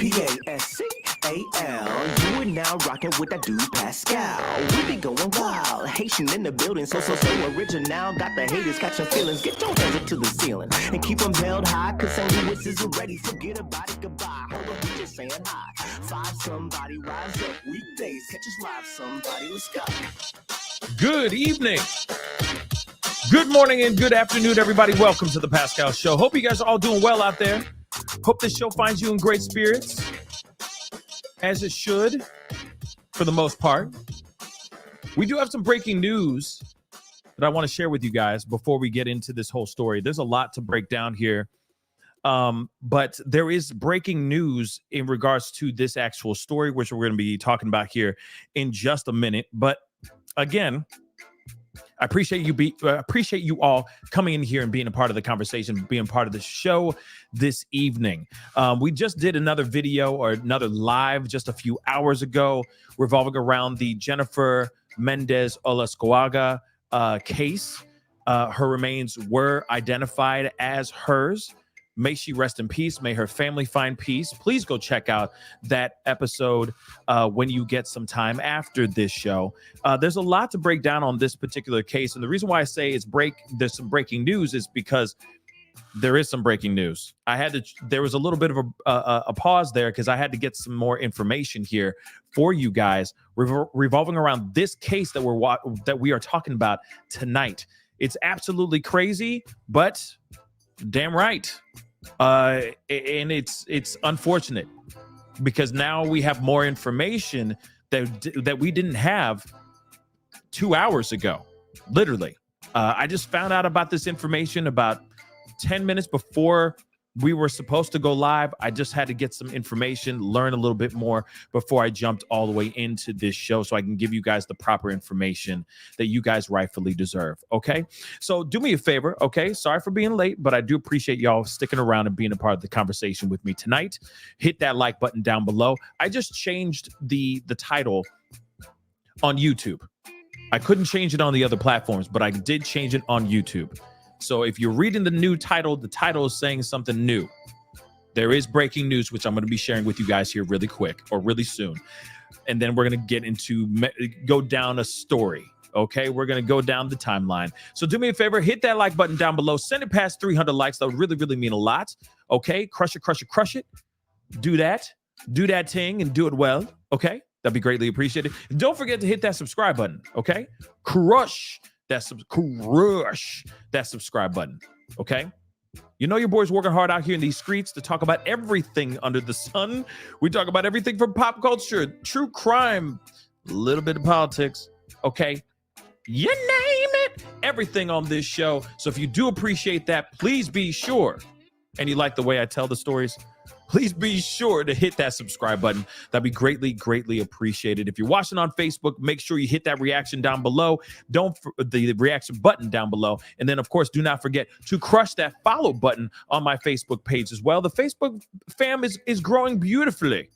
Pascal. You are now rocking with that dude Pascal. We be going wild, Haitian in the building, so original. Got the haters catching feelings. Get your hands up to the ceiling and keep them held high. Cause St. Louis is ready. Forget about it, goodbye. Hold on, we just saying hi. Five somebody rise up. Weekdays catch us live. Somebody, let's go. Good evening. Good morning and good afternoon, everybody. Welcome to the Pascal Show. Hope you guys are all doing well out there. Hope this show finds you in great spirits, as it should, for the most part. We do have some breaking news that I want to share with you guys before we get into this whole story. There's a lot to break down here, but there is breaking news in regards to this actual story, which we're going to be talking about here in just a minute. But again, I appreciate you all coming in here and being a part of the conversation, being part of the show this evening. We just did another video or another live just a few hours ago revolving around the Jennifer Mendez Olascoaga case. Her remains were identified as hers. May she rest in peace. May her family find peace. Please go check out that episode when you get some time after this show. There's a lot to break down on this particular case. And the reason why I say there's some breaking news is because there is some breaking news. There was a little bit of a pause there because I had to get some more information here for you guys revolving around this case that we are talking about tonight. It's absolutely crazy, but damn right. And it's unfortunate because now we have more information that we didn't have 2 hours ago. Literally, I just found out about this information about 10 minutes before we were supposed to go live. I just had to get some information, learn a little bit more before I jumped all the way into this show so I can give you guys the proper information that you guys rightfully deserve. Okay, so do me a favor. Okay, sorry for being late, but I do appreciate y'all sticking around and being a part of the conversation with me tonight. Hit that like button down below. I just changed the title on YouTube. I couldn't change it on the other platforms, but I did change it on YouTube. So if you're reading the new title, the title is saying something new. There is breaking news, which I'm going to be sharing with you guys here really quick or really soon. And then we're going to go down a story. Okay, we're going to go down the timeline. So do me a favor, hit that like button down below. Send it past 300 likes. That would really, really mean a lot. Okay, crush it, crush it, crush it. Do that thing and do it well. Okay, that'd be greatly appreciated. And don't forget to hit that subscribe button. Okay, crush that subscribe button. Okay, you know your boy's working hard out here in these streets to talk about everything under the sun. We talk about everything from pop culture, true crime, a little bit of politics. Okay, you name it, everything on this show. So if you do appreciate that, please be sure, and you like the way I tell the stories, please be sure to hit that subscribe button. That'd be greatly, greatly appreciated. If you're watching on Facebook, make sure you hit that reaction down below. The reaction button down below. And then, of course, do not forget to crush that follow button on my Facebook page as well. The Facebook fam is growing beautifully.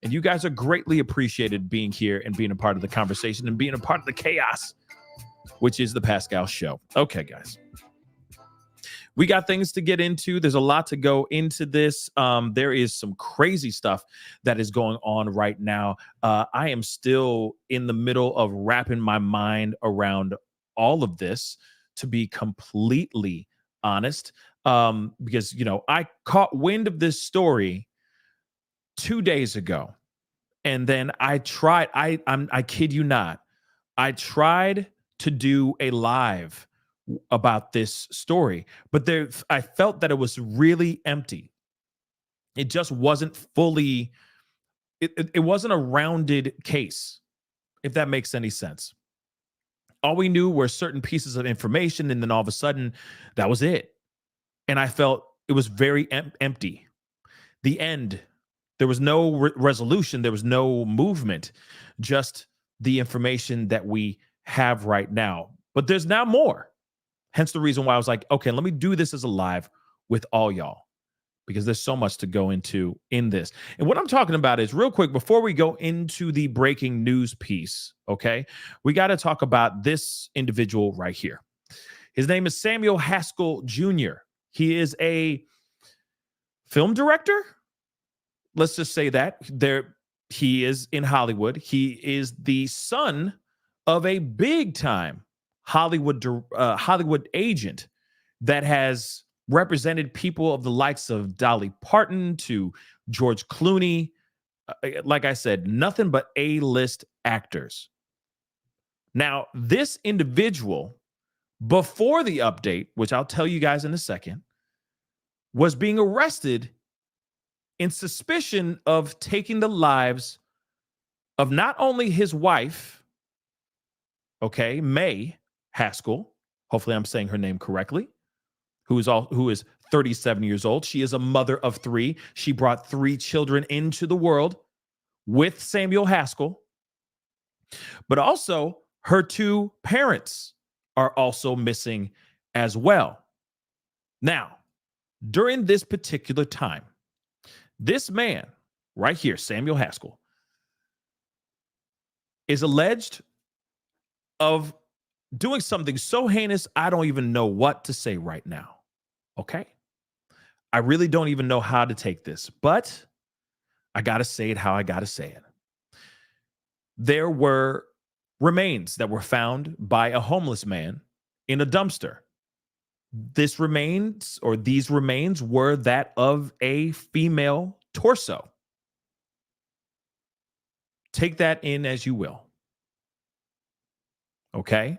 And you guys are greatly appreciated being here and being a part of the conversation and being a part of the chaos, which is the Pascal Show. Okay, guys. We got things to get into. There's a lot to go into this. There is some crazy stuff that is going on right now. I am still in the middle of wrapping my mind around all of this, to be completely honest, because, I caught wind of this story 2 days ago. And then I tried, I kid you not, I tried to do a live about this story, but I felt that it was really empty. It just wasn't fully, it wasn't a rounded case, if that makes any sense. All we knew were certain pieces of information, and then all of a sudden, that was it. And I felt it was very empty. The end, there was no resolution, there was no movement, just the information that we have right now. But there's now more. Hence the reason why I was like, okay, let me do this as a live with all y'all, because there's so much to go into in this. And what I'm talking about is, real quick, before we go into the breaking news piece, okay, we got to talk about this individual right here. His name is Samuel Haskell Jr. He is a film director. let's just say that he is in Hollywood. He is the son of a big time Hollywood agent that has represented people of the likes of Dolly Parton to George Clooney. Like I said, nothing but A-list actors. Now, this individual, before the update, which I'll tell you guys in a second, was being arrested in suspicion of taking the lives of not only his wife, okay, May Haskell, hopefully I'm saying her name correctly, who is 37 years old. She is a mother of 3. She brought 3 children into the world with Samuel Haskell. But also her 2 parents are also missing as well. Now, during this particular time, this man right here, Samuel Haskell, is alleged of doing something so heinous, I don't even know what to say right now. Okay? I really don't even know how to take this, but I got to say it how I got to say it. There were remains that were found by a homeless man in a dumpster. These remains were that of a female torso. Take that in as you will. Okay?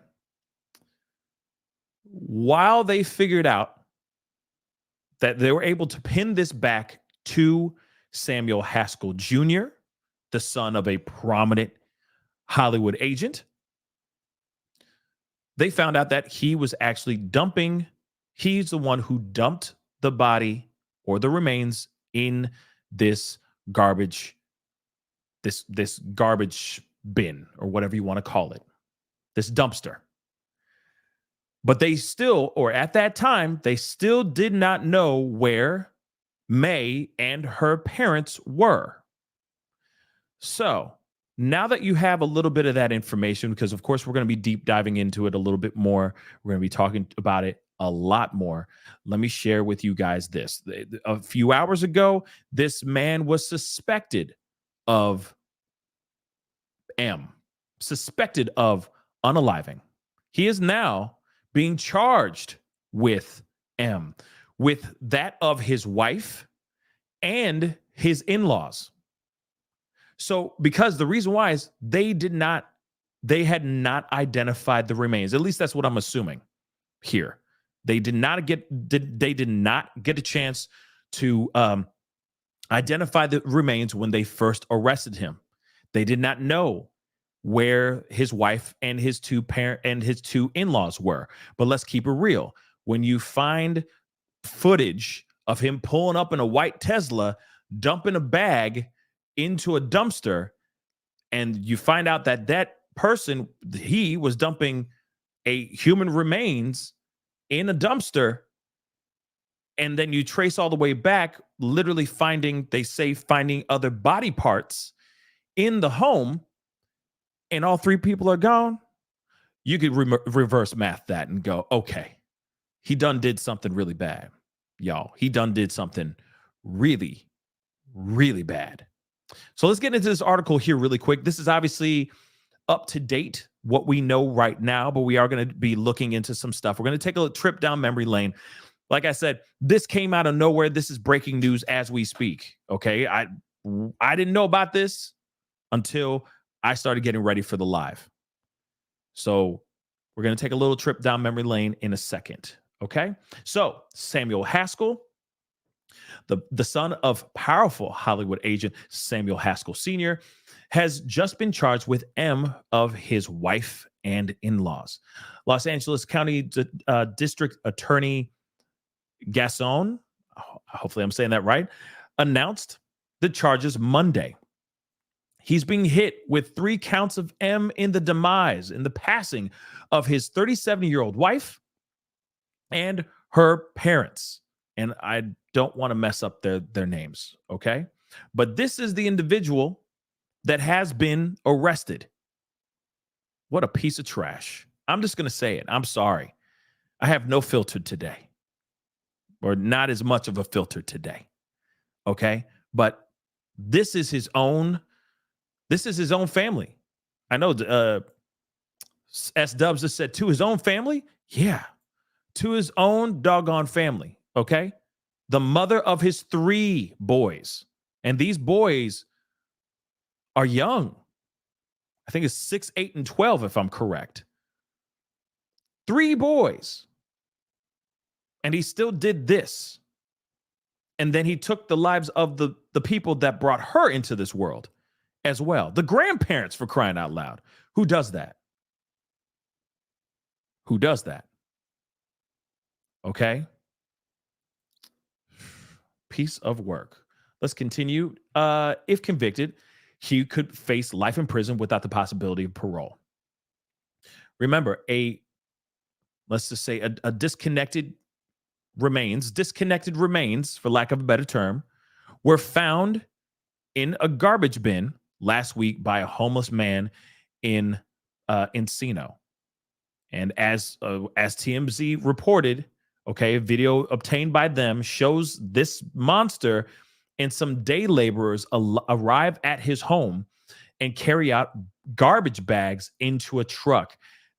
While they figured out that they were able to pin this back to Samuel Haskell Jr., the son of a prominent Hollywood agent, they found out that he was actually he's the one who dumped the body or the remains in this garbage, this garbage bin or whatever you want to call it, this dumpster. But they still, or at that time, they still did not know where May and her parents were. So now that you have a little bit of that information, because of course we're going to be deep diving into it a little bit more, we're going to be talking about it a lot more. Let me share with you guys this. A few hours ago, this man was suspected of unaliving. He is now being charged with with that of his wife and his in-laws. So, because the reason why is they had not identified the remains. At least that's what I'm assuming here. They did not get a chance to identify the remains when they first arrested him. They did not know where his wife and his 2 in-laws were. But let's keep it real. When you find footage of him pulling up in a white Tesla, dumping a bag into a dumpster, and you find out that person, he was dumping a human remains in a dumpster, and then you trace all the way back, literally finding other body parts in the home, and all 3 people are gone, you could reverse math that and go, okay, he done did something really bad, y'all. He done did something really, really bad. So let's get into this article here really quick. This is obviously up to date, what we know right now, but we are going to be looking into some stuff. We're going to take a trip down memory lane. Like I said, this came out of nowhere. This is breaking news as we speak. Okay. I didn't know about this until I started getting ready for the live. So we're going to take a little trip down memory lane in a second. Okay. So Samuel Haskell, the son of powerful Hollywood agent Samuel Haskell Sr., has just been charged with of his wife and in-laws. Los Angeles County District Attorney Gasson, hopefully I'm saying that right, announced the charges Monday. He's being hit with 3 counts of in the passing of his 37-year-old wife and her parents. And I don't want to mess up their names, okay? But this is the individual that has been arrested. What a piece of trash. I'm just going to say it. I'm sorry. I have no filter today, or not as much of a filter today, okay? But This is his own family. I know S Dubs just said to his own family. Yeah, to his own doggone family. Okay. The mother of his 3 boys. And these boys are young. I think it's 6, 8, and 12, if I'm correct. 3 boys. And he still did this. And then he took the lives of the people that brought her into this world as well. The grandparents, for crying out loud. Who does that? Who does that? Okay. Piece of work. Let's continue. If convicted, he could face life in prison without the possibility of parole. Remember, let's just say a disconnected remains, for lack of a better term, were found in a garbage bin last week by a homeless man in Encino. And as TMZ reported, okay, a video obtained by them shows this monster and some day laborers arrive at his home and carry out garbage bags into a truck.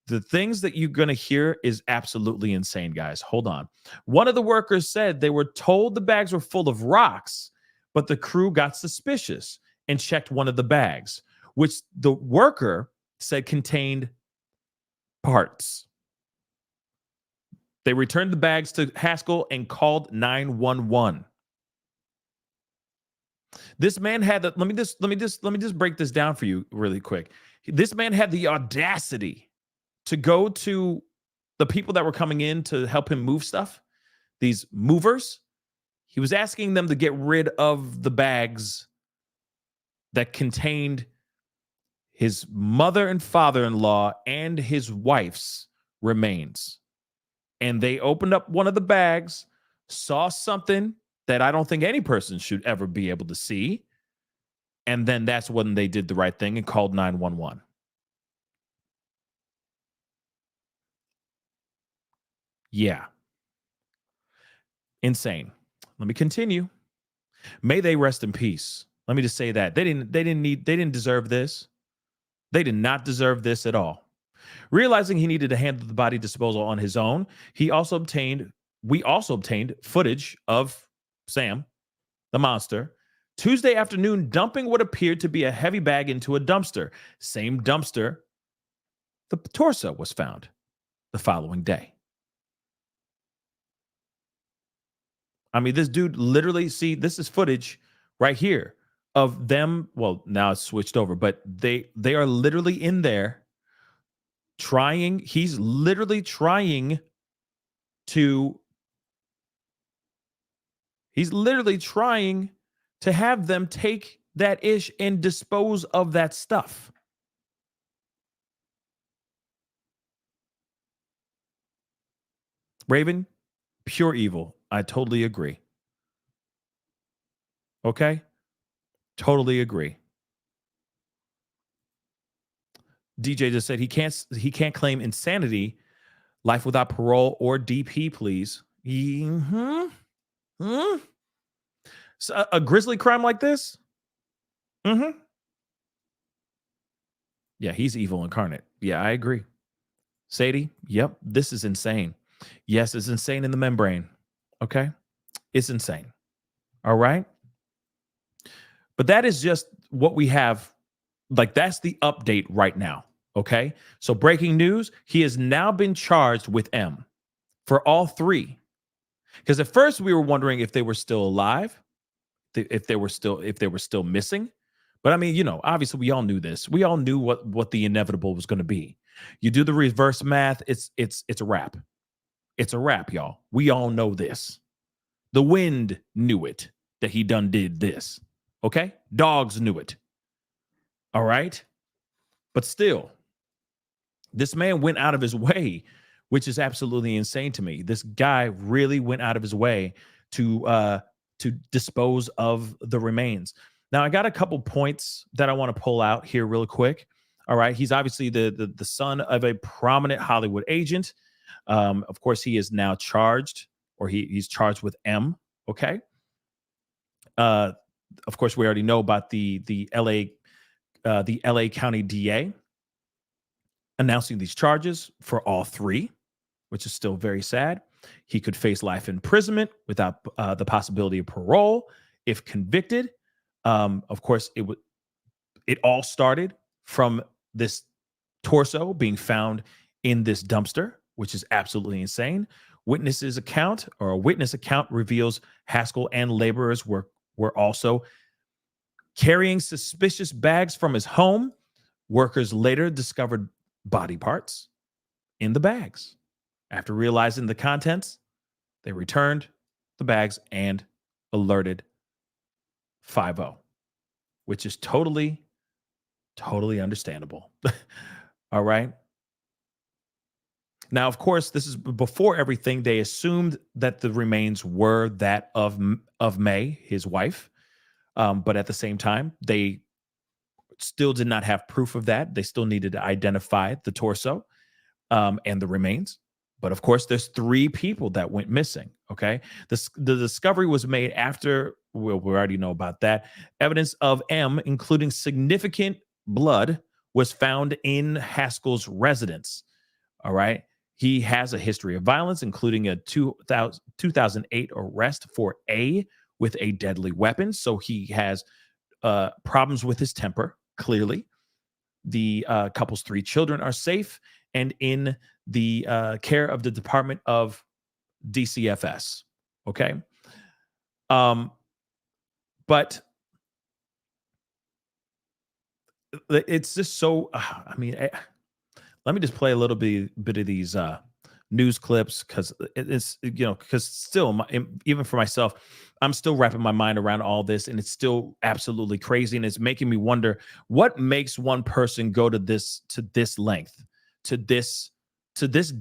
The things that you're going to hear is absolutely insane, guys. Hold on. One of the workers said they were told the bags were full of rocks, but the crew got suspicious and checked one of the bags, which the worker said contained parts. They returned the bags to Haskell and called 911. This man had the, let me just break this down for you really quick. This man had the audacity to go to the people that were coming in to help him move stuff, these movers. He was asking them to get rid of the bags that contained his mother and father-in-law and his wife's remains. And they opened up one of the bags, saw something that I don't think any person should ever be able to see. And then that's when they did the right thing and called 911. Yeah. Insane. Let me continue. May they rest in peace. Let me just say that. They didn't deserve this. They did not deserve this at all. Realizing he needed to handle the body disposal on his own, we also obtained footage of Sam, the monster, Tuesday afternoon dumping what appeared to be a heavy bag into a dumpster. Same dumpster the torso was found the following day. I mean, this dude literally, see, this is footage right here of them. Well, now it's switched over, but they are literally in there trying. He's literally trying to have them take that ish and dispose of that stuff. Raven, pure evil. I totally agree. Okay? Totally agree. DJ just said he can't claim insanity, life without parole or DP, please. So a grisly crime like this? Yeah, he's evil incarnate. Yeah, I agree. Sadie, yep, this is insane. Yes, it's insane in the membrane. Okay? It's insane. All right? But that is just what we have. Like, that's the update right now. Okay? So breaking news, he has now been charged with M for all 3. Because at first we were wondering if they were still alive, if they were still missing. But I mean, you know, obviously we all knew this. We all knew what the inevitable was going to be. You do the reverse math, it's a wrap. It's a wrap, y'all. We all know this. The wind knew it, that he done did this. Okay? Dogs knew it. All right? But still, this man went out of his way, which is absolutely insane to me. This guy really went out of his way to dispose of the remains. Now, I got a couple points that I want to pull out here real quick. All right. He's obviously the son of a prominent Hollywood agent. Of course, he is now charged, or he's charged with M. Okay. of course, we already know about the LA County DA announcing these charges for all three, which is still very sad. He could face life imprisonment without the possibility of parole if convicted. Of course, it all started from this torso being found in this dumpster, which is absolutely insane. A witness account reveals Haskell and laborers were also carrying suspicious bags from his home. Workers later discovered body parts in the bags. After realizing the contents, they returned the bags and alerted 5-0, which is totally understandable. All right. Now, of course, this is before everything. They assumed that the remains were that of May, his wife. But at the same time, they still did not have proof of that. They still needed to identify the torso and the remains. But of course, there's 3 people that went missing. Okay. The discovery was made after, well, we already know about that. Evidence of M, including significant blood, was found in Haskell's residence. All right. He has a history of violence, including a 2008 arrest for A with a deadly weapon. So he has problems with his temper, clearly. The couple's 3 children are safe and in the care of the Department of DCFS. Okay. But it's just so, let me just play a little bit of these news clips, because it's, because still, even for myself, I'm still wrapping my mind around all this, and it's still absolutely crazy, and it's making me wonder what makes one person go to this length, to this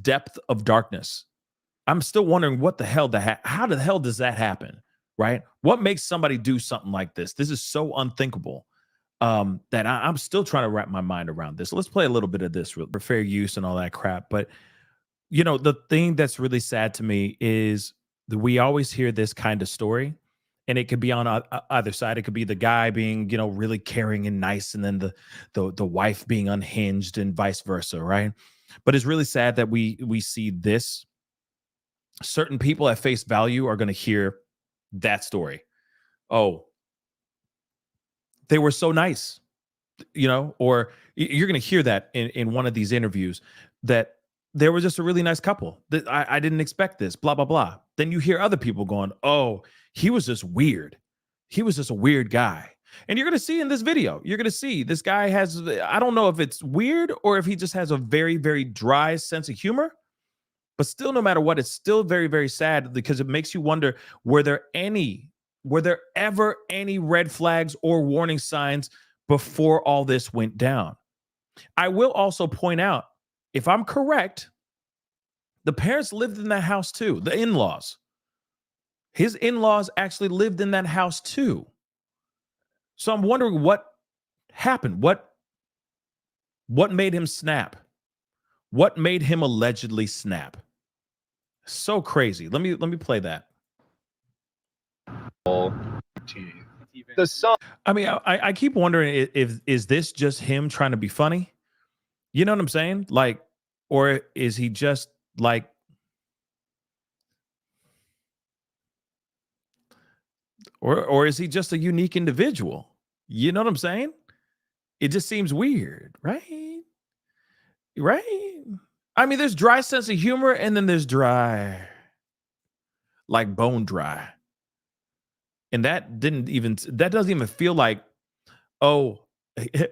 depth of darkness. I'm still wondering what the hell how the hell does that happen, right? What makes somebody do something like this? This is so unthinkable. That I'm still trying to wrap my mind around this. So let's play a little bit of this for fair use and all that crap. But, the thing that's really sad to me is that we always hear this kind of story, and it could be on either side. It could be the guy being, really caring and nice, and then the wife being unhinged, and vice versa, right? But it's really sad that we see this. Certain people at face value are going to hear that story. Oh, they were so nice, or you're going to hear that in one of these interviews, that there was just a really nice couple that I didn't expect this, blah, blah, blah. Then you hear other people going, oh, he was just weird. He was just a weird guy. And you're going to see in this video, you're going to see this guy has, I don't know if it's weird or if he just has a very, very dry sense of humor, but still, no matter what, it's still very, very sad, because it makes you wonder, were there ever any red flags or warning signs before all this went down? I will also point out, if I'm correct, the parents lived in that house too. The in-laws. His in-laws actually lived in that house too. So I'm wondering what happened. What made him snap? What made him allegedly snap? So crazy. Let me play that. The song. I mean, I keep wondering if is this just him trying to be funny? You know what I'm saying? Like, or is he just like, or is he just a unique individual? You know what I'm saying? It just seems weird, right? Right? I mean, there's dry sense of humor, and then there's dry, like bone dry. And that doesn't even feel like, oh,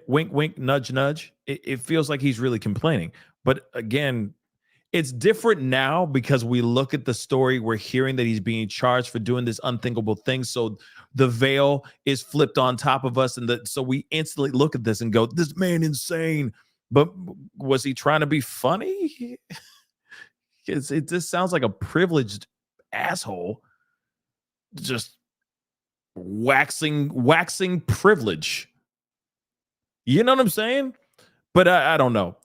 wink, wink, nudge, nudge. It feels like he's really complaining. But again, it's different now because we look at the story. We're hearing that he's being charged for doing this unthinkable thing. So the veil is flipped on top of us. And so we instantly look at this and go, this man insane. But was he trying to be funny? It just sounds like a privileged asshole just waxing privilege. You know what I'm saying? But I don't know.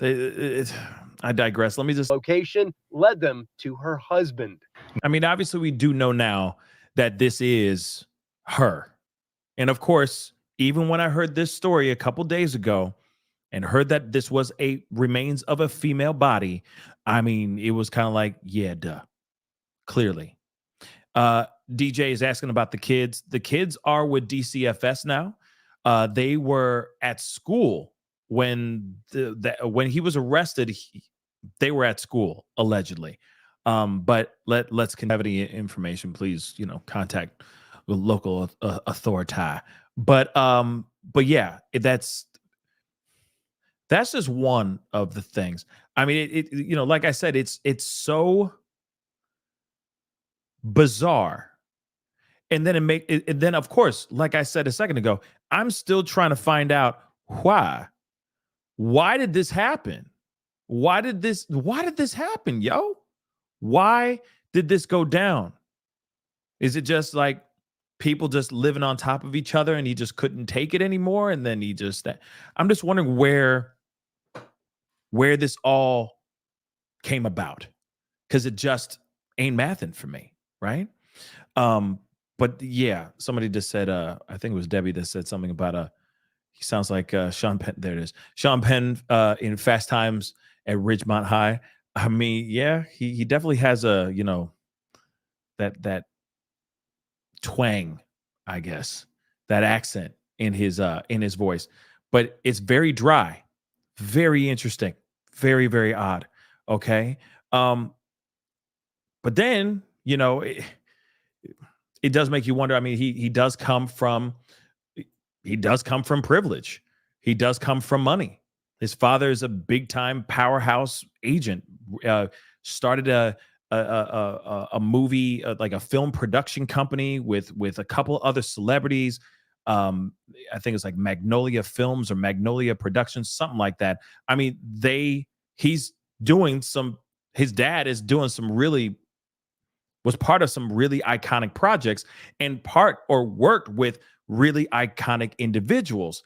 I digress. Let me just... Location led them to her husband. I mean, obviously, we do know now that this is her And of course, even when I heard this story a couple days ago and heard that this was a remains of a female body, I mean, it was kind of like, yeah, duh, clearly. DJ is asking about the kids. The kids are with DCFS now. They were at school when when he was arrested. They were at school allegedly. But let's have any information, please. Contact the local authority. But yeah, that's just one of the things. I mean, like I said, it's so bizarre. And then and then of course, like I said a second ago, I'm still trying to find out why. Why did this happen? Why did this happen, yo? Why did this go down? Is it just like people just living on top of each other and he just couldn't take it anymore? And then I'm just wondering where this all came about. Because it just ain't mathing for me, right? But yeah, somebody just said, I think it was Debbie that said something about he sounds like Sean Penn. There it is. Sean Penn in Fast Times at Ridgemont High. I mean, yeah, he definitely has a, that twang, I guess, that accent in his voice. But it's very dry, very interesting, very, very odd. Okay. But then, it does make you wonder. I mean, he does come from privilege. He does come from money. His father is a big time powerhouse agent. Started a movie, like a film production company with a couple other celebrities. I think it's like Magnolia Films or Magnolia Productions, something like that. I mean, his dad is doing was part of some really iconic projects and worked with really iconic individuals.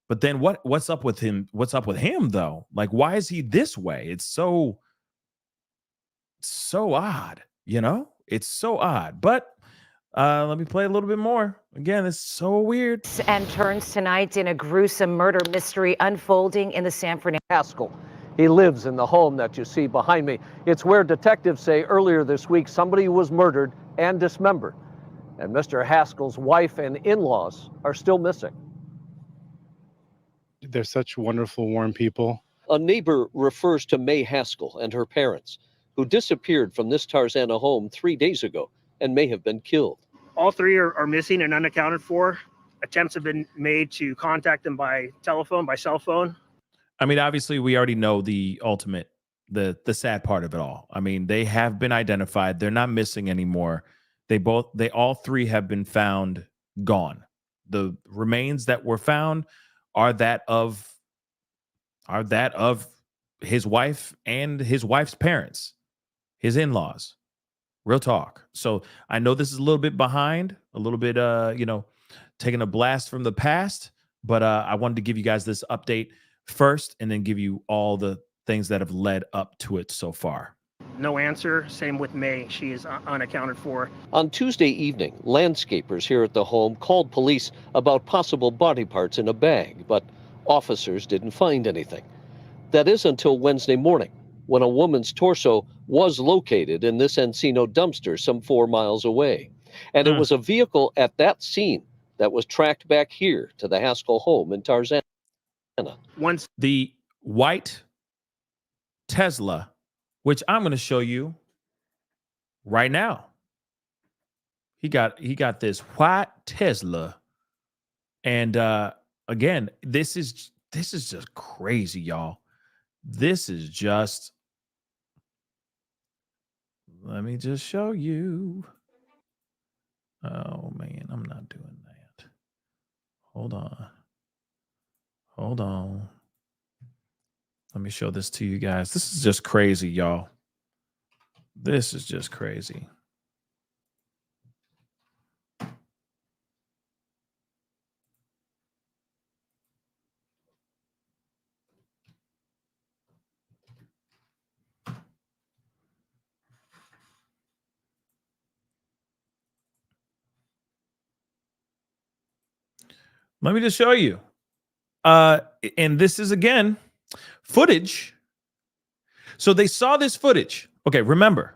But then what's up with him? What's up with him though? Like, why is he this way? It's so odd, It's so odd. But let me play a little bit more. Again, it's so weird. And turns tonight in a gruesome murder mystery unfolding in the San Fernando. Haskell. He lives in the home that you see behind me. It's where detectives say earlier this week somebody was murdered and dismembered. And Mr. Haskell's wife and in-laws are still missing. They're such wonderful, warm people. A neighbor refers to May Haskell and her parents, who disappeared from this Tarzana home 3 days ago and may have been killed. All three are missing and unaccounted for. Attempts have been made to contact them by telephone, by cell phone. I mean, obviously, we already know the ultimate, the sad part of it all. I mean, they have been identified. They're not missing anymore. They all three have been found gone. The remains that were found are that of his wife and his wife's parents, his in-laws. Real talk. So I know this is a little bit behind, a little bit, taking a blast from the past, but I wanted to give you guys this update first and then give you all the things that have led up to it so far. No answer. Same with May. She is unaccounted for. On Tuesday evening, landscapers here at the home called police about possible body parts in a bag, but officers didn't find anything. That is until Wednesday morning, when a woman's torso was located in this Encino dumpster some 4 miles away. And it was a vehicle at that scene that was tracked back here to the Haskell home in Tarzana. Once the white Tesla, which I'm going to show you right now. He got this white Tesla. And again, this is just crazy, y'all. This is just, let me just show you. Oh man, I'm not doing that. Hold on. Let me show this to you guys. This is just crazy, y'all. This is just crazy. Let me just show you. And this is, again, footage. So they saw this footage. Okay, remember,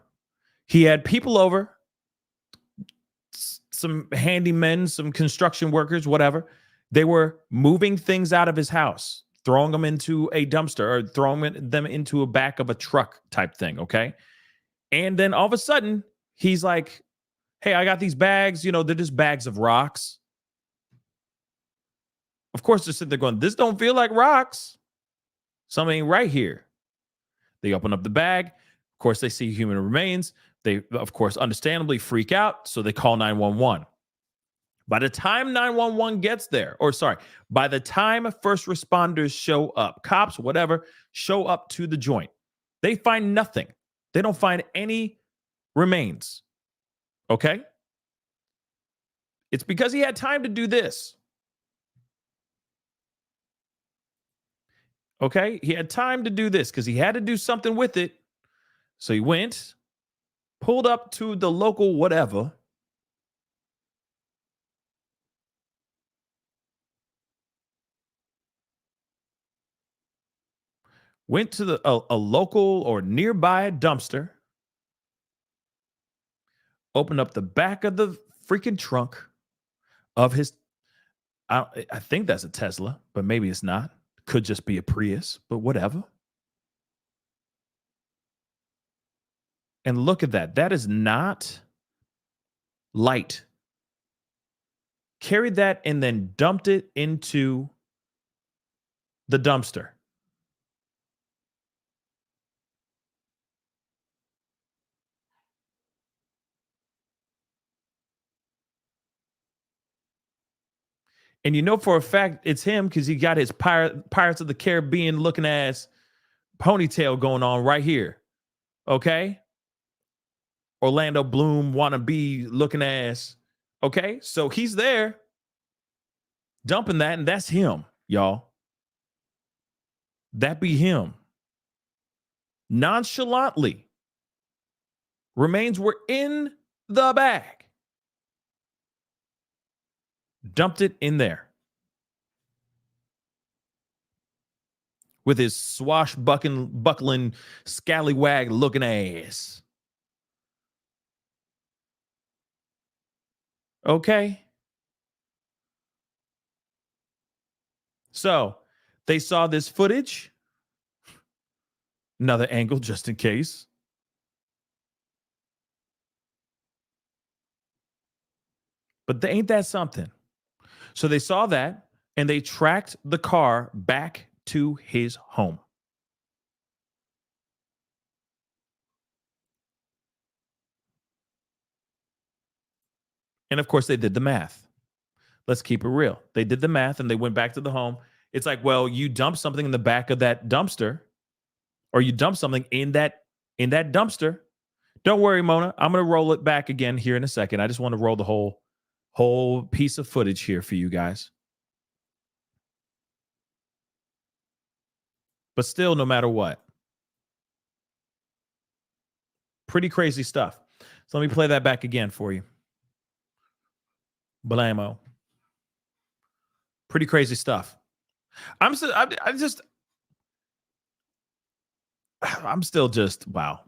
he had people over, some handymen, some construction workers, whatever. They were moving things out of his house, throwing them into a dumpster or throwing them into a back of a truck type thing, okay? And then all of a sudden, he's like, hey, I got these bags. They're just bags of rocks. Of course, they're sitting there going, this don't feel like rocks. Something ain't right here. They open up the bag. Of course, they see human remains. They, of course, understandably freak out. So they call 911. By the time 911 gets there, by the time first responders show up, cops, whatever, show up to the joint, they find nothing. They don't find any remains. Okay? It's because he had time to do this. Okay? He had time to do this because he had to do something with it. So he went, pulled up to the local whatever. Went to a local or nearby dumpster. Opened up the back of the freaking trunk of his, I think that's a Tesla, but maybe it's not. Could just be a Prius, but whatever. And look at that. That is not light. Carried that and then dumped it into the dumpster. And you know for a fact it's him because he got his Pirates of the Caribbean looking ass ponytail going on right here. Okay? Orlando Bloom wannabe looking ass. Okay? So he's there dumping that, and that's him, y'all. That be him. Nonchalantly. Remains were in the bag. Dumped it in there. With his swashbuckling, scallywag looking ass. Okay. So they saw this footage. Another angle just in case. But ain't that something? So they saw that and they tracked the car back to his home. And of course, they did the math. Let's keep it real. They did the math and they went back to the home. It's like, well, you dumped something in the back of that dumpster, or you dumped something in that dumpster. Don't worry, Mona. I'm going to roll it back again here in a second. I just want to roll the whole piece of footage here for you guys. But still, no matter what, pretty crazy stuff. So let me play that back again for you. Blammo. Pretty crazy stuff. I'm still just, wow.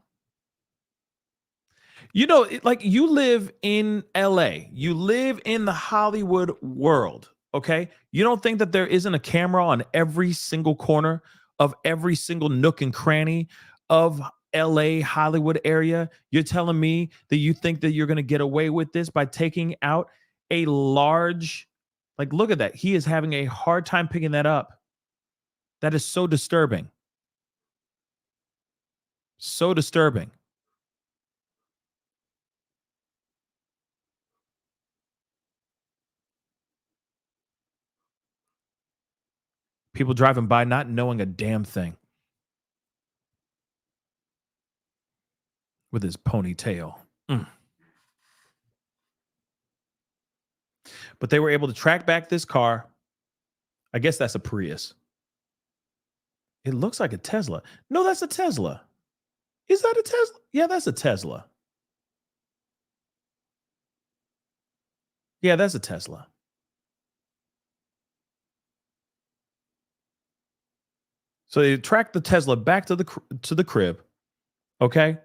Like you live in LA, you live in the Hollywood world. Okay. You don't think that there isn't a camera on every single corner of every single nook and cranny of LA Hollywood area? You're telling me that you think that you're going to get away with this by taking out a large, like, look at that. He is having a hard time picking that up. That is so disturbing. So disturbing. People driving by not knowing a damn thing. With his ponytail. But they were able to track back this car. I guess that's a Prius. It looks like a Tesla. No, that's a Tesla. Is that a Tesla? Yeah, that's a Tesla. Yeah, that's a Tesla. So they tracked the Tesla back to the crib, okay?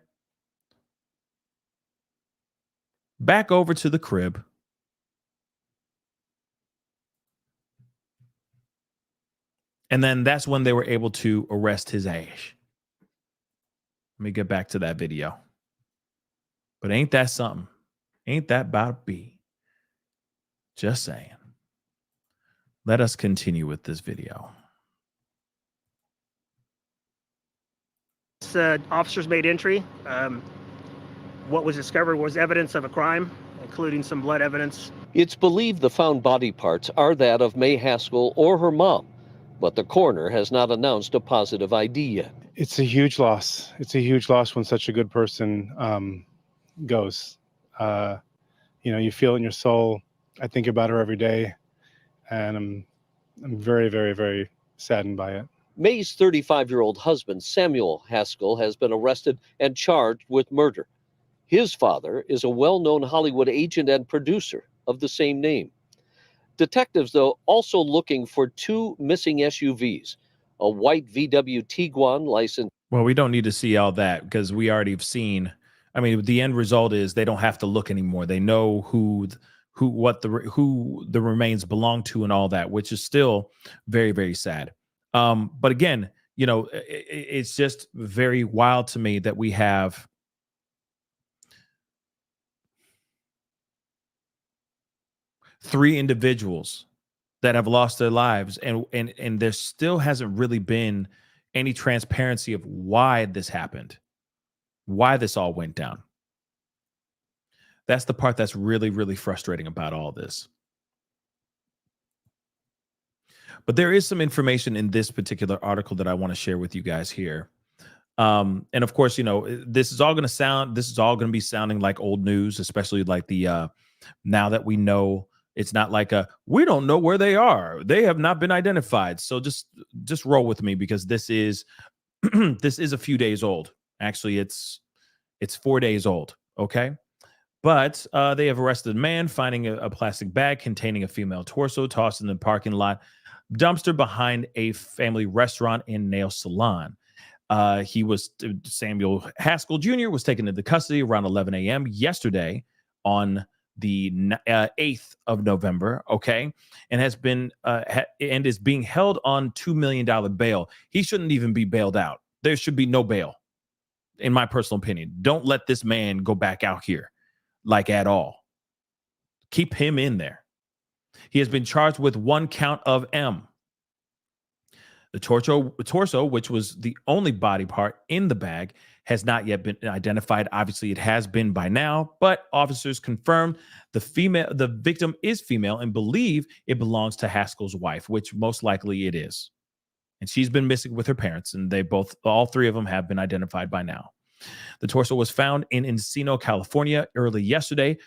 Back over to the crib. And then that's when they were able to arrest his ass. Let me get back to that video. But ain't that something? Ain't that about to be? Just saying. Let us continue with this video. Officers made entry. What was discovered was evidence of a crime, including some blood evidence. It's believed the found body parts are that of May Haskell or her mom, but the coroner has not announced a positive ID yet. It's a huge loss. It's a huge loss when such a good person goes. You feel it in your soul. I think about her every day, and I'm very, very, very saddened by it. May's 35-year-old husband, Samuel Haskell, has been arrested and charged with murder. His father is a well-known Hollywood agent and producer of the same name. Detectives, though, also looking for two missing SUVs, a white VW Tiguan license. Well, we don't need to see all that because we already have seen. I mean, the end result is they don't have to look anymore. They know who the remains belong to and all that, which is still very, very sad. But again, it's just very wild to me that we have three individuals that have lost their lives, and there still hasn't really been any transparency of why this happened, why this all went down. That's the part that's really, really frustrating about all this. But there is some information in this particular article that I want to share with you guys here. And of course, this is all going to be sounding like old news, especially like the now that we know. It's not like we don't know where they are. They have not been identified. So just roll with me because this is this is a few days old. Actually, it's 4 days old. Okay. But they have arrested a man finding a plastic bag containing a female torso tossed in the parking lot dumpster behind a family restaurant and nail salon. Samuel Haskell Jr. was taken into custody around 11 a.m. yesterday on the 8th of November, okay, and has been and is being held on $2 million bail. He shouldn't even be bailed out. There should be no bail, in my personal opinion. Don't let this man go back out here, like at all. Keep him in there. He has been charged with 1 count of M. The torso, which was the only body part in the bag, has not yet been identified. Obviously, it has been by now, but officers confirmed the victim is female and believe it belongs to Haskell's wife, which most likely it is. And she's been missing with her parents, and all three of them have been identified by now. The torso was found in Encino, California, early yesterday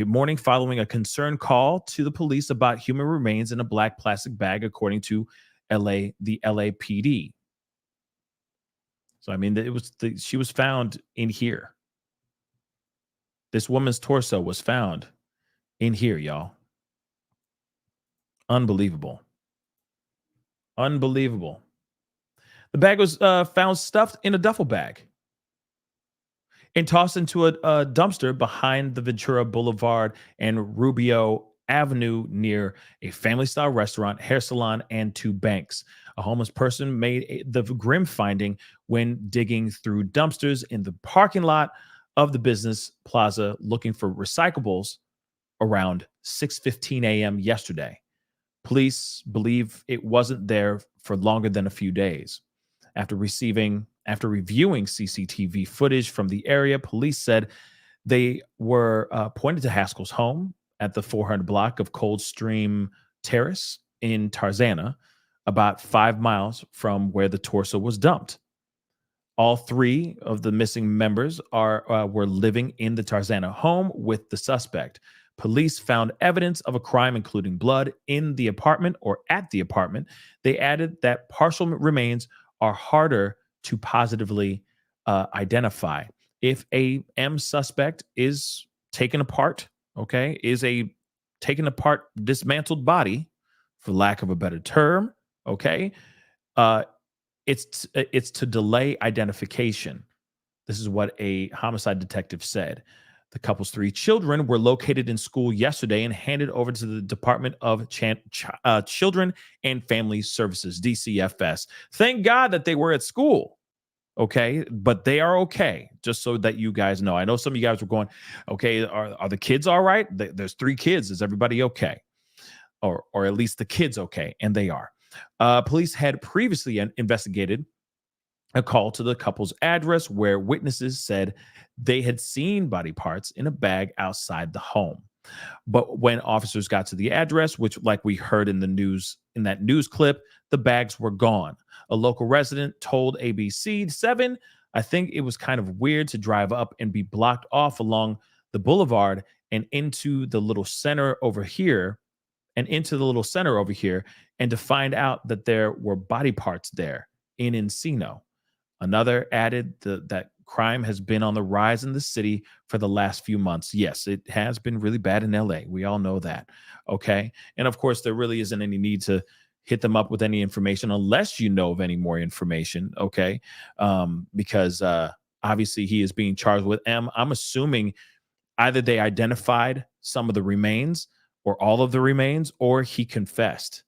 morning, following a concerned call to the police about human remains in a black plastic bag, according to the LAPD. So, I mean, she was found in here. This woman's torso was found in here, y'all. Unbelievable. Unbelievable. The bag was found stuffed in a duffel bag and tossed into a dumpster behind the Ventura Boulevard and Rubio Avenue near a family-style restaurant, hair salon, and 2 banks. A homeless person made the grim finding when digging through dumpsters in the parking lot of the business plaza looking for recyclables around 6:15 a.m. yesterday. Police believe it wasn't there for longer than a few days. After reviewing CCTV footage from the area, police said they were pointed to Haskell's home at the 400 block of Coldstream Terrace in Tarzana, about 5 miles from where the torso was dumped. All 3 of the missing members were living in the Tarzana home with the suspect. Police found evidence of a crime, including blood, in the apartment or at the apartment. They added that partial remains are harder to positively identify. If a M suspect is taken apart, taken apart, dismantled body, for lack of a better term, It's to delay identification. This is what a homicide detective said. The couple's 3 children were located in school yesterday and handed over to the Department of Children and Family Services, DCFS. Thank God that they were at school. Okay, but they are okay, just so that you guys know. I know some of you guys were going, okay, are the kids all right? There's 3 kids. Is everybody okay? Or at least the kids okay? And they are. Police had previously investigated a call to the couple's address where witnesses said they had seen body parts in a bag outside the home. But when officers got to the address, which, like we heard in the news, in that news clip, the bags were gone. A local resident told ABC 7, I think it was kind of weird to drive up and be blocked off along the boulevard and into the little center over here and to find out that there were body parts there in Encino. Another added that crime has been on the rise in the city for the last few months. Yes, it has been really bad in LA. We all know that. Okay. And of course, there really isn't any need to hit them up with any information unless you know of any more information. Okay. Because obviously he is being charged with I'm assuming either they identified some of the remains or all of the remains, or he confessed.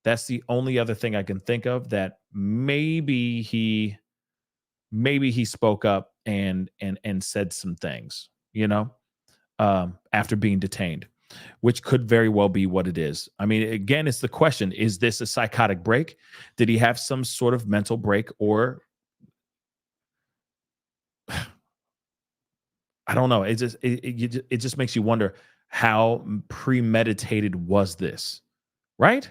That's the only other thing I can think of, that maybe he spoke up and said some things, after being detained, which could very well be what it is. I mean, again, it's the question: is this a psychotic break? Did he have some sort of mental break, or I don't know. It just makes you wonder, how premeditated was this, right?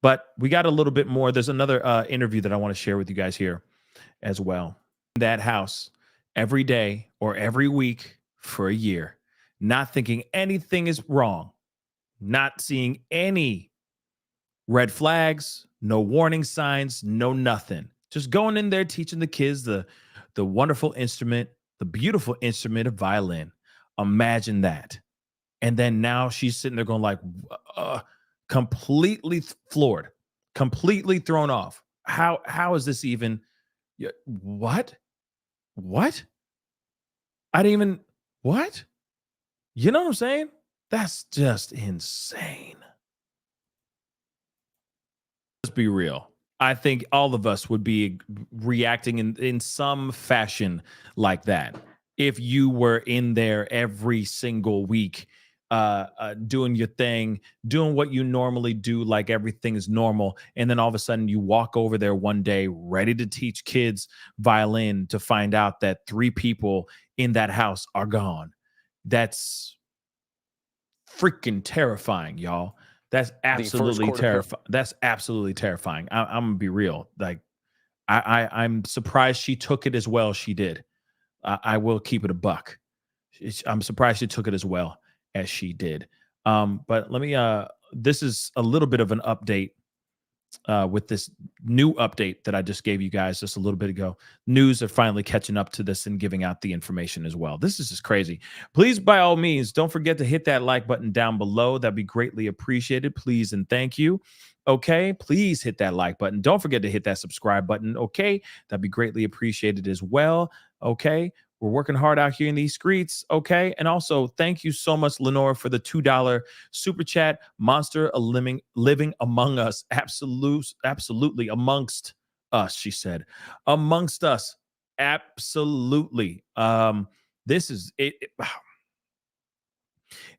But we got a little bit more. There's another interview that I want to share with you guys here as well. That house every day or every week for a year, not thinking anything is wrong, not seeing any red flags, no warning signs, no nothing. Just going in there teaching the kids the wonderful instrument, the beautiful instrument of violin. Imagine that. And then now she's sitting there going like, completely floored, completely thrown off. How is this even? What? What? I didn't even. What? You know what I'm saying? That's just insane. Let's be real. I think all of us would be reacting in some fashion like that if you were in there every single week, doing your thing, doing what you normally do, like everything is normal, and then all of a sudden you walk over there one day ready to teach kids violin to find out that 3 people in that house are gone. That's freaking terrifying, y'all. That's absolutely terrifying. That's absolutely terrifying. I'm gonna be real. Like, I'm surprised she took it as well as she did. I will keep it a buck. I'm surprised she took it as well as she did. But let me. This is a little bit of an update with this new update that I just gave you guys just a little bit ago. News are finally catching up to this and giving out the information as well. This is just crazy. Please, by all means, don't forget to hit that like button down below. That'd be greatly appreciated. Please and thank you. Okay, please hit that like button. Don't forget to hit that subscribe button. Okay, that'd be greatly appreciated as well. Okay, we're working hard out here in these streets. Okay, and also thank you so much, Lenore, for the $2 super chat. Monster living among us, absolutely amongst us. She said, amongst us, absolutely. This is it.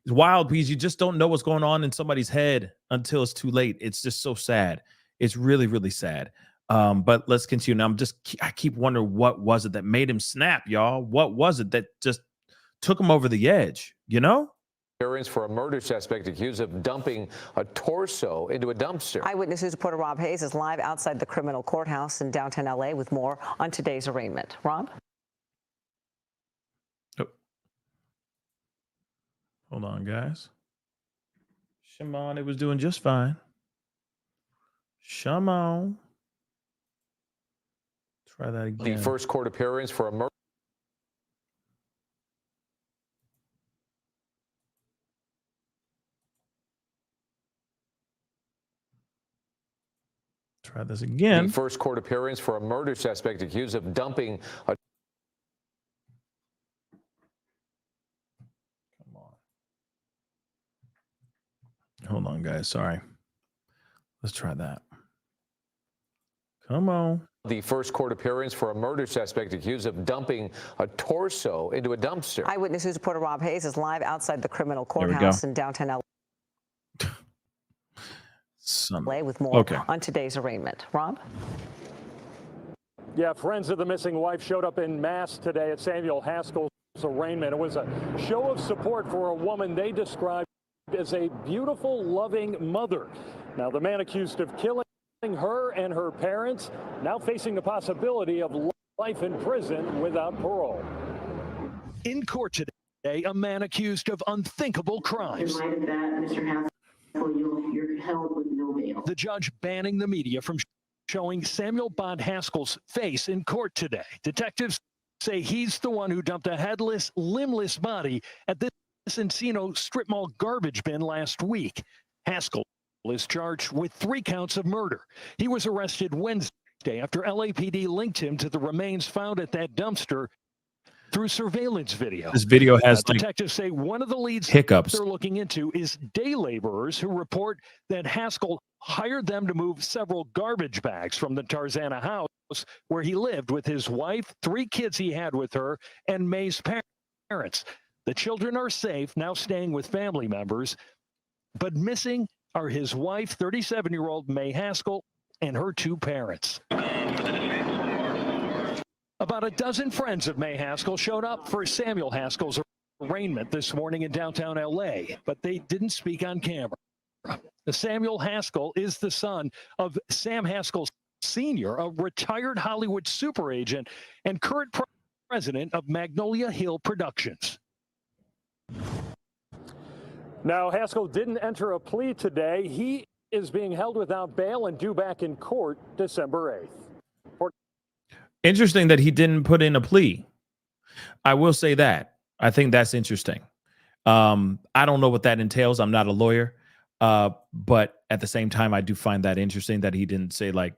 It's wild because you just don't know what's going on in somebody's head until it's too late. It's just so sad. It's really, really sad. But let's continue. Now I keep wondering, what was it that made him snap, y'all? What was it that just took him over the edge, Hearings for a murder suspect accused of dumping a torso into a dumpster. Eyewitness reporter Rob Hayes is live outside the criminal courthouse in downtown LA with more on today's arraignment. Rob? Oh. Hold on, guys. Shimon, it was doing just fine. Shimon. Try that again. The first court appearance for a murder. Try this again. The first court appearance for a murder suspect accused of dumping a Hold on, guys. Sorry. Let's try that. Come on. The first court appearance for a murder suspect accused of dumping a torso into a dumpster. Eyewitness News reporter Rob Hayes is live outside the criminal we go. courthouse in downtown LA with more on today's arraignment. Rob? Yeah, friends of the missing wife showed up en masse today at Samuel Haskell's arraignment. It was a show of support for a woman they described as a beautiful, loving mother. Now, the man accused of killing her and her parents now facing the possibility of life in prison without parole. In court today, a man accused of unthinkable crimes. In light of that, Mr. Haskell, you're held with no bail. The judge banning the media from showing Samuel Bond Haskell's face in court today. Detectives say he's the one who dumped a headless, limbless body at this Encino strip mall garbage bin last week. Haskell is charged with 3 counts of murder. He was arrested Wednesday after LAPD linked him to the remains found at that dumpster through surveillance video. This video has detectives say one of the leads hiccups they're looking into is day laborers who report that Haskell hired them to move several garbage bags from the Tarzana house where he lived with his wife, 3 kids he had with her, and May's parents. The children are safe, now staying with family members, but missing are his wife, 37-year-old May Haskell, and her 2 parents. About a dozen friends of May Haskell showed up for Samuel Haskell's arraignment this morning in downtown LA, but they didn't speak on camera. Samuel Haskell is the son of Sam Haskell Sr., a retired Hollywood super agent and current president of Magnolia Hill Productions. Now, Haskell didn't enter a plea today. He is being held without bail and due back in court December 8th. Interesting that he didn't put in a plea. I will say that. I think that's interesting. I don't know what that entails. I'm not a lawyer. But at the same time, I do find that interesting that he didn't say, like,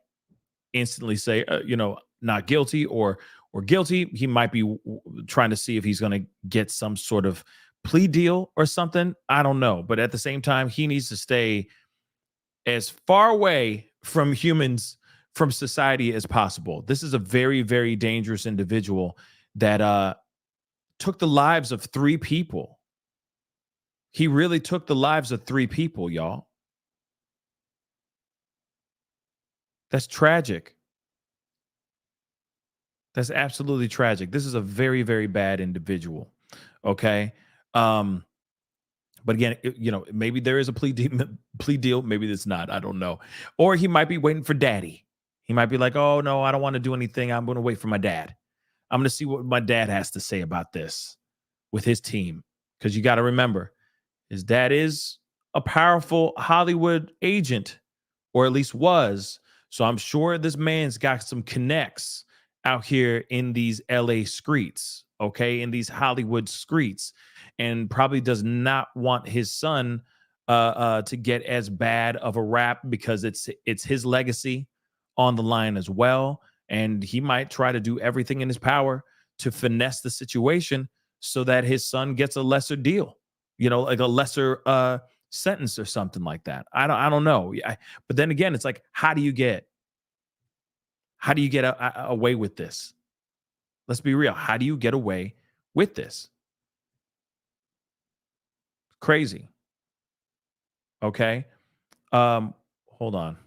instantly say, not guilty or guilty. He might be trying to see if he's going to get some sort of plea deal or something. I don't know. But at the same time, he needs to stay as far away from humans, from society as possible. This is a very, very dangerous individual that took the lives of 3 people. He really took the lives of 3 people, y'all. That's tragic. That's absolutely tragic. This is a very, very bad individual. Okay. But again, maybe there is a plea deal. Maybe it's not. I don't know. Or he might be waiting for daddy. He might be like, oh, no, I don't want to do anything. I'm going to wait for my dad. I'm going to see what my dad has to say about this with his team. Because you got to remember, his dad is a powerful Hollywood agent, or at least was. So I'm sure this man's got some connects out here in these LA streets, okay, in these Hollywood streets, and probably does not want his son to get as bad of a rap, because it's his legacy on the line as well. And he might try to do everything in his power to finesse the situation so that his son gets a lesser deal, like a lesser sentence or something like that. I don't know. But then again, it's like, how do you get away with this? Let's be real. How do you get away with this? Crazy. Okay. Hold on.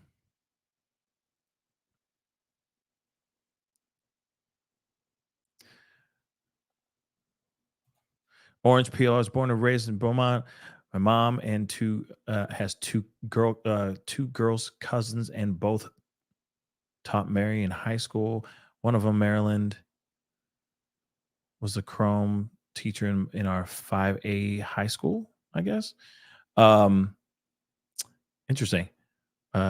Orange Peel. I was born and raised in Beaumont. My mom and has two girls cousins, and both taught Mary in high school. One of them, Maryland, was a Chrome teacher in our 5A high school, I guess. Interesting.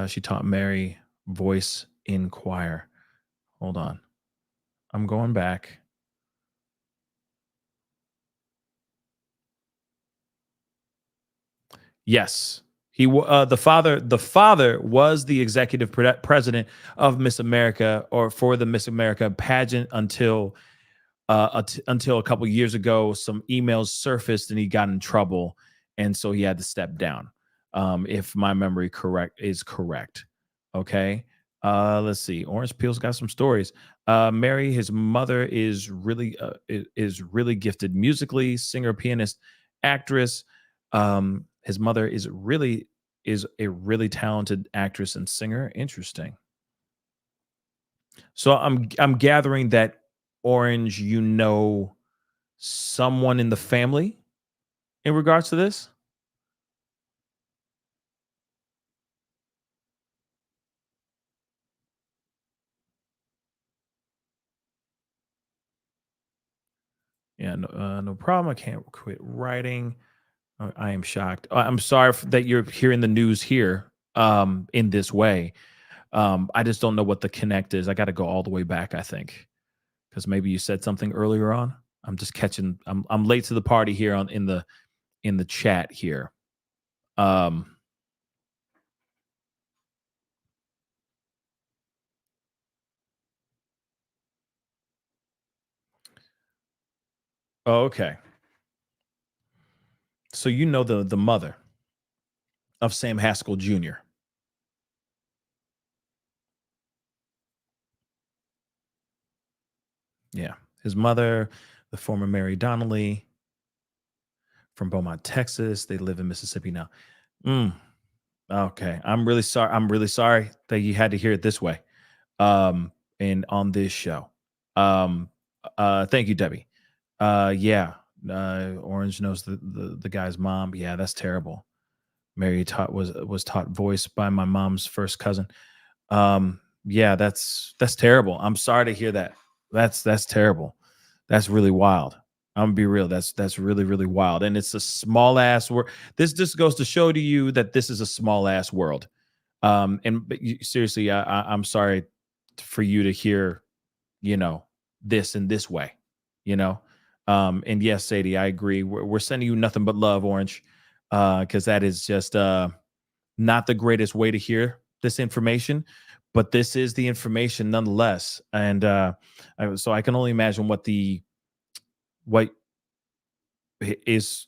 She taught Mary voice in choir. Hold on. I'm going back. Yes. The father was the executive president of Miss America, or for the Miss America pageant, until a couple years ago. Some emails surfaced and he got in trouble, and so he had to step down. If my memory is correct. Okay. Let's see. Orange Peel's got some stories. Mary, his mother, is really gifted musically, singer, pianist, actress. His mother is a really talented actress and singer. Interesting. So I'm gathering that, Orange, someone in the family in regards to this. Yeah, no problem. I can't quit writing. I am shocked. I'm sorry that you're hearing the news here in this way. I just don't know what the connect is. I got to go all the way back, I think, because maybe you said something earlier on. I'm just catching. I'm late to the party here in the chat here. Okay. So the mother of Sam Haskell Jr. Yeah, his mother, the former Mary Donnelly from Beaumont, Texas. They live in Mississippi now. Okay, I'm really sorry. I'm really sorry that you had to hear it this way, and on this show. Thank you, Debbie. Yeah, Orange knows the guy's mom. Yeah, that's terrible. Mary was taught voice by my mom's first cousin. Yeah, that's terrible. I'm sorry to hear that. That's terrible. That's really wild. I'm gonna be real. That's really, really wild. And it's a small ass world. This just goes to show to you that this is a small ass world. Seriously, I'm sorry for you to hear, this in this way, you know. And yes, Sadie, I agree. We're sending you nothing but love, Orange, because that is just not the greatest way to hear this information, but this is the information nonetheless. And so I can only imagine what is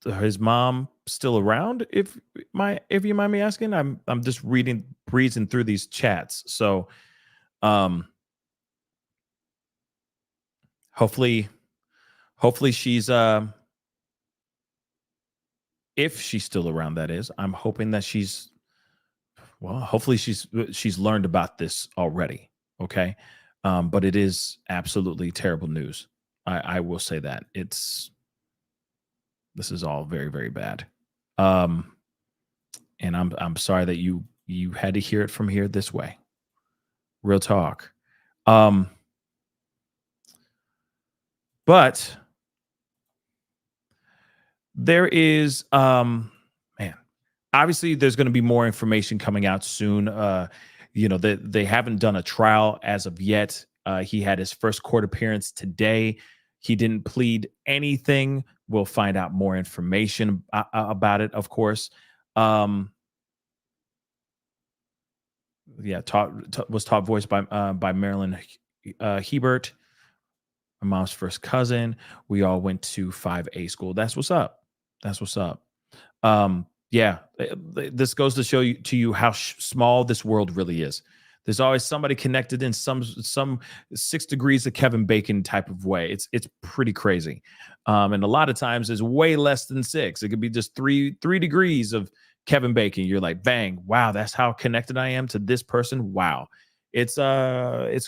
his mom still around, if you mind me asking. I'm just breezing through these chats. So hopefully she's if she's still around, that is. I'm hoping that hopefully she's learned about this already. Okay. But it is absolutely terrible news. I will say that this is all very, very bad. And I'm sorry that you had to hear it from here this way. Real talk. But there is obviously there's going to be more information coming out soon. They haven't done a trial as of yet. He had his first court appearance today. He didn't plead anything. We'll find out more information about it, of course. Was taught voice by Marilyn Hebert, my mom's first cousin. We all went to 5A school. That's what's up. Yeah, this goes to show you how small this world really is. There's always somebody connected in some 6 degrees of Kevin Bacon type of way. It's pretty crazy. And a lot of times it's way less than 6. It could be just 3 degrees of Kevin Bacon. You're like, bang, wow, that's how connected I am to this person. Wow. It's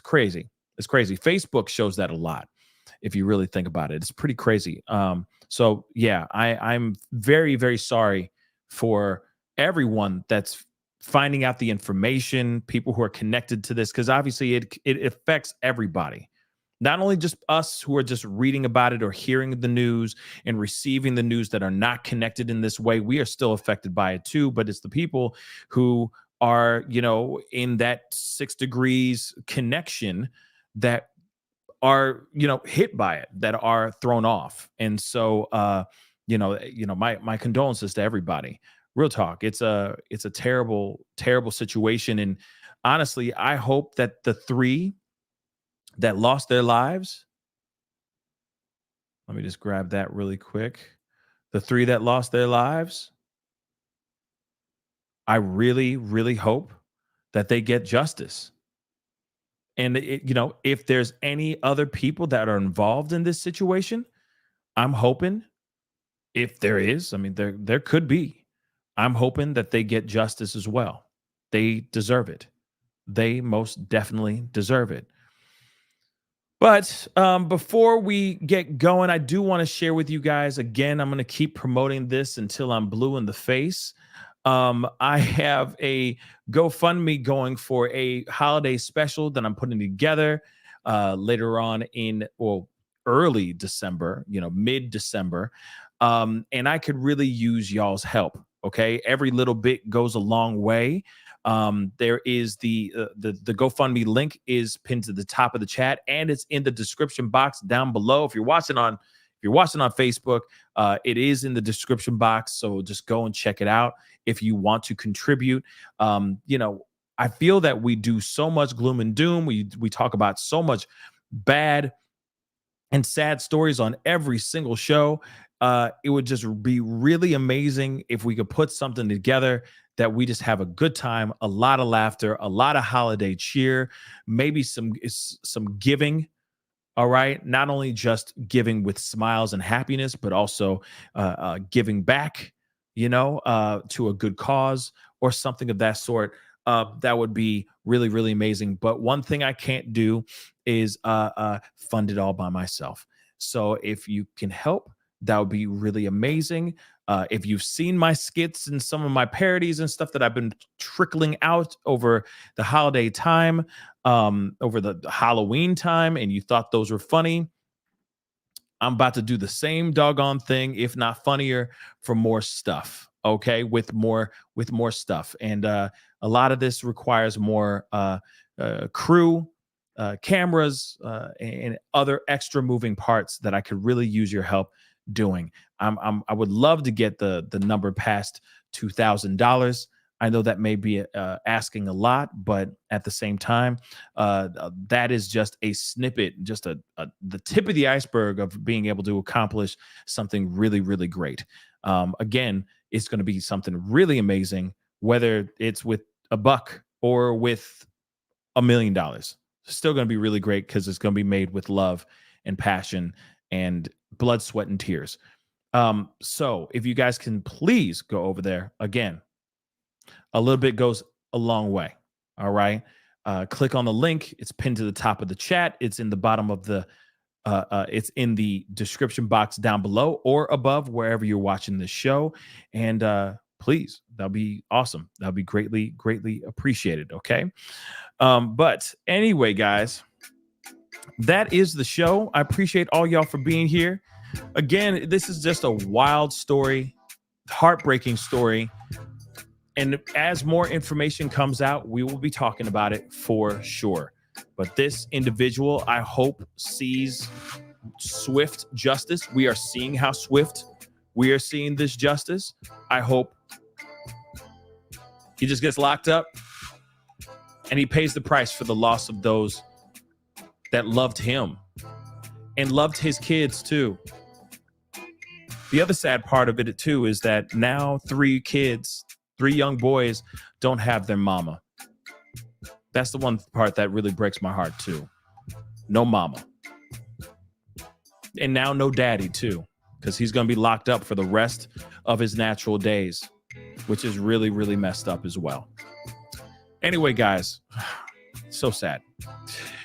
crazy. It's crazy. Facebook shows that a lot. If you really think about it, it's pretty crazy. So yeah, I'm very, very sorry for everyone that's finding out the information, people who are connected to this, because obviously it affects everybody. Not only just us who are just reading about it or hearing the news and receiving the news that are not connected in this way. We are still affected by it too, but it's the people who are, in that 6 degrees connection that are, hit by it, that are thrown off. And so, my condolences to everybody, Real talk. It's a terrible, terrible situation. And honestly, I hope that the 3 that lost their lives, let me just grab that really quick. The 3 that lost their lives, I really, really hope that they get justice. And if there's any other people that are involved in this situation, I'm hoping, if there is, I mean, there could be, I'm hoping that they get justice as well. They deserve it. They most definitely deserve it. But before we get going, I do want to share with you guys, again, I'm going to keep promoting this until I'm blue in the face. I have a GoFundMe going for a holiday special that I'm putting together later on early December, mid-December. And I could really use y'all's help. Okay. Every little bit goes a long way. There is the GoFundMe link is pinned to the top of the chat, and it's in the description box down below. If you're watching on Facebook, it is in the description box. So just go and check it out if you want to contribute. I feel that we do so much gloom and doom. We talk about so much bad and sad stories on every single show. It would just be really amazing if we could put something together that we just have a good time, a lot of laughter, a lot of holiday cheer, maybe some giving. All right. Not only just giving with smiles and happiness, but also giving back, to a good cause or something of that sort. That would be really, really amazing. But one thing I can't do is fund it all by myself. So if you can help, that would be really amazing. If you've seen my skits and some of my parodies and stuff that I've been trickling out over the holiday time, over the Halloween time, and you thought those were funny, I'm about to do the same doggone thing, if not funnier, for more stuff. Okay, with more stuff, and a lot of this requires more crew, cameras, and other extra moving parts that I could really use your help doing. I would love to get the number past $2,000. I know that may be asking a lot, but at the same time, that is just a snippet, just the tip of the iceberg of being able to accomplish something really, really great. Again, it's going to be something really amazing, whether it's with $1 or with $1 million. It's still going to be really great because it's going to be made with love and passion and blood, sweat, and tears. So if you guys can please go over there again, a little bit goes a long way. All right. Click on the link. It's pinned to the top of the chat. It's in the bottom of it's in the description box down below or above, wherever you're watching this show. And please, that'll be awesome. That'll be greatly, greatly appreciated. Okay. But anyway, guys, that is the show. I appreciate all y'all for being here. Again, this is just a wild story, heartbreaking story. And as more information comes out, we will be talking about it for sure. But this individual, I hope, sees swift justice. We are seeing how swift we are seeing this justice. I hope he just gets locked up and he pays the price for the loss of those that loved him and loved his kids too. The other sad part of it too is that now 3 young boys don't have their mama. That's the one part that really breaks my heart too. No mama. And now no daddy too, because he's going to be locked up for the rest of his natural days, which is really, really messed up as well. Anyway, guys, so sad.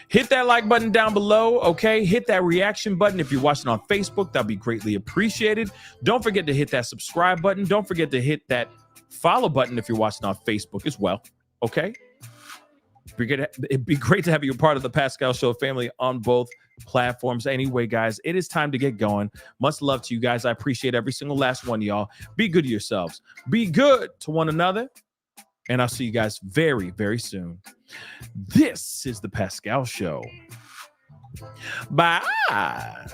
Hit that like button down below, okay? Hit that reaction button if you're watching on Facebook. That'd be greatly appreciated. Don't forget to hit that subscribe button. Don't forget to hit that follow button if you're watching on Facebook as well, okay? It'd be great to have you a part of the Pascal Show family on both platforms. Anyway, guys, it is time to get going. Much love to you guys. I appreciate every single last one of y'all. Be good to yourselves. Be good to one another. And I'll see you guys very, very soon. This is the Pascal Show. Bye.